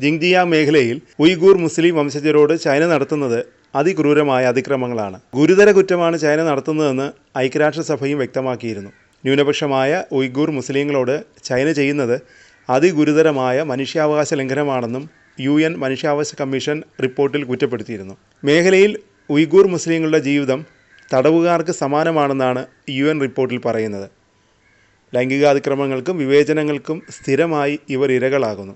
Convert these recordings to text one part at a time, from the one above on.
ജിങ്ജിയാങ് മേഖലയിൽ ഉയ്ഗൂർ മുസ്ലിം വംശജരോട് ചൈന നടത്തുന്നത് അതിക്രൂരമായ അതിക്രമങ്ങളാണ്. ഗുരുതര കുറ്റമാണ് ചൈന നടത്തുന്നതെന്ന് ഐക്യരാഷ്ട്രസഭയും വ്യക്തമാക്കിയിരുന്നു. ന്യൂനപക്ഷമായ ഉയ്ഗൂർ മുസ്ലിങ്ങളോട് ചൈന ചെയ്യുന്നത് അതിഗുരുതരമായ മനുഷ്യാവകാശ ലംഘനമാണെന്നും UN മനുഷ്യാവകാശ കമ്മീഷൻ റിപ്പോർട്ടിൽ കുറ്റപ്പെടുത്തിയിരുന്നു. മേഖലയിൽ ഉയ്ഗൂർ മുസ്ലിങ്ങളുടെ ജീവിതം തടവുകാർക്ക് സമാനമാണെന്നാണ് UN റിപ്പോർട്ടിൽ പറയുന്നത്. ലൈംഗികാതിക്രമങ്ങൾക്കും വിവേചനങ്ങൾക്കും സ്ഥിരമായി ഇവർ ഇരകളാകുന്നു.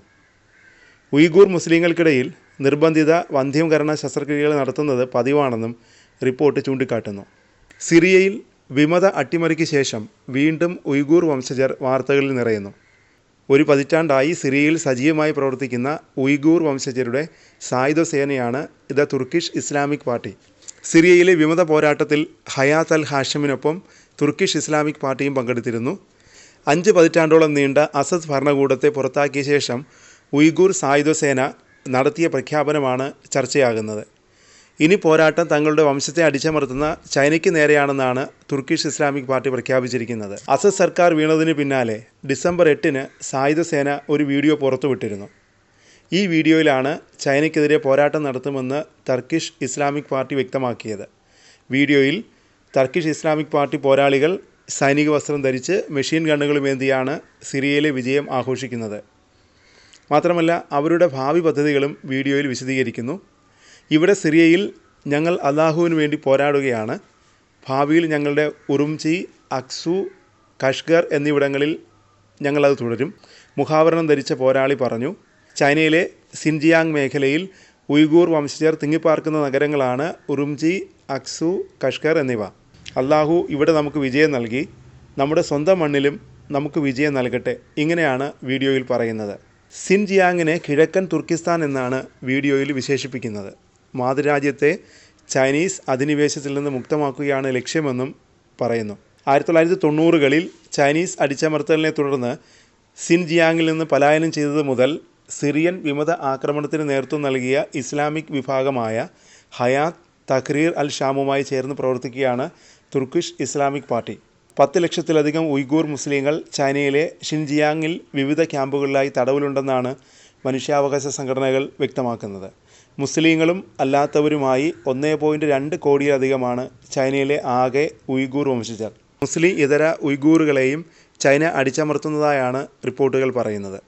ഉയ്ഗൂർ മുസ്ലിങ്ങൾക്കിടയിൽ നിർബന്ധിത വന്ധ്യംകരണ ശസ്ത്രക്രിയകൾ നടത്തുന്നത് പതിവാണെന്നും റിപ്പോർട്ട് ചൂണ്ടിക്കാട്ടുന്നു. സിറിയയിൽ വിമത അട്ടിമറിക്ക് ശേഷം വീണ്ടും ഉയ്ഗൂർ വംശജർ വാർത്തകളിൽ നിറയുന്നു. ഒരു പതിറ്റാണ്ടായി സിറിയയിൽ സജീവമായി പ്രവർത്തിക്കുന്ന ഉയ്ഗൂർ വംശജരുടെ സായുധ സേനയാണ് ദ തുർക്കിഷ് ഇസ്ലാമിക് പാർട്ടി. സിറിയയിലെ വിമത പോരാട്ടത്തിൽ ഹയാത്ത് അൽ ഹാഷിമിനൊപ്പം തുർക്കിഷ് ഇസ്ലാമിക് പാർട്ടിയും പങ്കെടുത്തിരുന്നു. 5 പതിറ്റാണ്ടോളം നീണ്ട അസദ് ഭരണകൂടത്തെ പുറത്താക്കിയ ശേഷം ഉയ്ഗൂർ സായുധ സേന നടത്തിയ പ്രഖ്യാപനമാണ് ചർച്ചയാകുന്നത്. ഇനി പോരാട്ടം തങ്ങളുടെ വംശത്തെ അടിച്ചമർത്തുന്ന ചൈനയ്ക്ക് നേരെയാണെന്നാണ് തുർക്കിഷ് ഇസ്ലാമിക് പാർട്ടി പ്രഖ്യാപിച്ചിരിക്കുന്നത്. അസദ് സർക്കാർ വീണതിന് പിന്നാലെ ഡിസംബർ 8-ന് സായുധ സേന ഒരു വീഡിയോ പുറത്തുവിട്ടിരുന്നു. ഈ വീഡിയോയിലാണ് ചൈനയ്ക്കെതിരെ പോരാട്ടം നടത്തുമെന്ന് ടർക്കിഷ് ഇസ്ലാമിക് പാർട്ടി വ്യക്തമാക്കിയത്. വീഡിയോയിൽ ടർക്കിഷ് ഇസ്ലാമിക് പാർട്ടി പോരാളികൾ സൈനിക വസ്ത്രം ധരിച്ച് മെഷീൻ ഗണ്ണുകളുമേന്തിയാണ് സിറിയയിലെ വിജയം ആഘോഷിക്കുന്നത്. മാത്രമല്ല അവരുടെ ഭാവി പദ്ധതികളും വീഡിയോയിൽ വിശദീകരിക്കുന്നു. ഇവിടെ സിറിയയിൽ ഞങ്ങൾ അല്ലാഹുവിന് വേണ്ടി പോരാടുകയാണ്. ഭാവിയിൽ ഞങ്ങളുടെ ഉറുംചി, അക്സു, കഷ്ഗർ എന്നിവിടങ്ങളിൽ ഞങ്ങളത് തുടരും, മുഖാവരണം ധരിച്ച പോരാളി പറഞ്ഞു. ചൈനയിലെ സിൻജിയാങ് മേഖലയിൽ ഉയ്ഗൂർ വംശജർ തിങ്ങിപ്പാർക്കുന്ന നഗരങ്ങളാണ് ഉറുംചി, അക്സു, കഷ്ഗർ എന്നിവ. അല്ലാഹു ഇവിടെ നമുക്ക് വിജയം നൽകി, നമ്മുടെ സ്വന്തം മണ്ണിലും നമുക്ക് വിജയം നൽകട്ടെ, ഇങ്ങനെയാണ് വീഡിയോയിൽ പറയുന്നത്. സിൻജിയാങ്ങിനെ കിഴക്കൻ തുർക്കിസ്ഥാൻ എന്നാണ് വീഡിയോയിൽ വിശേഷിപ്പിക്കുന്നത്. മാതൃരാജ്യത്തെ ചൈനീസ് അധിനിവേശത്തിൽ നിന്ന് മുക്തമാക്കുകയാണ് ലക്ഷ്യമെന്നും പറയുന്നു. 1990കളിൽ ചൈനീസ് അടിച്ചമർത്തലിനെ തുടർന്ന് സിൻജിയാങ്ങിൽ നിന്ന് പലായനം ചെയ്തത് മുതൽ സിറിയൻ വിമത ആക്രമണത്തിന് നേതൃത്വം നൽകിയ ഇസ്ലാമിക് വിഭാഗമായ ഹയാത്ത് തഹ്രീർ അൽ ഷാമുമായി ചേർന്ന് പ്രവർത്തിക്കുകയാണ് തുർക്കിഷ് ഇസ്ലാമിക് പാർട്ടി. 10 ലക്ഷത്തിലധികം ഉയ്ഗൂർ മുസ്ലിങ്ങൾ ചൈനയിലെ ഷിൻജിയാങ്ങിൽ വിവിധ ക്യാമ്പുകളിലായി തടവിലുണ്ടെന്നാണ് മനുഷ്യാവകാശ സംഘടനകൾ വ്യക്തമാക്കുന്നത്. മുസ്ലിങ്ങളും അല്ലാത്തവരുമായി 1.2 കോടിയിലധികമാണ് ചൈനയിലെ ആകെ ഉയ്ഗൂർ വംശജർ. മുസ്ലിം ഇതര ഉയ്ഗൂറുകളെയും ചൈന അടിച്ചമർത്തുന്നതായാണ് റിപ്പോർട്ടുകൾ പറയുന്നത്.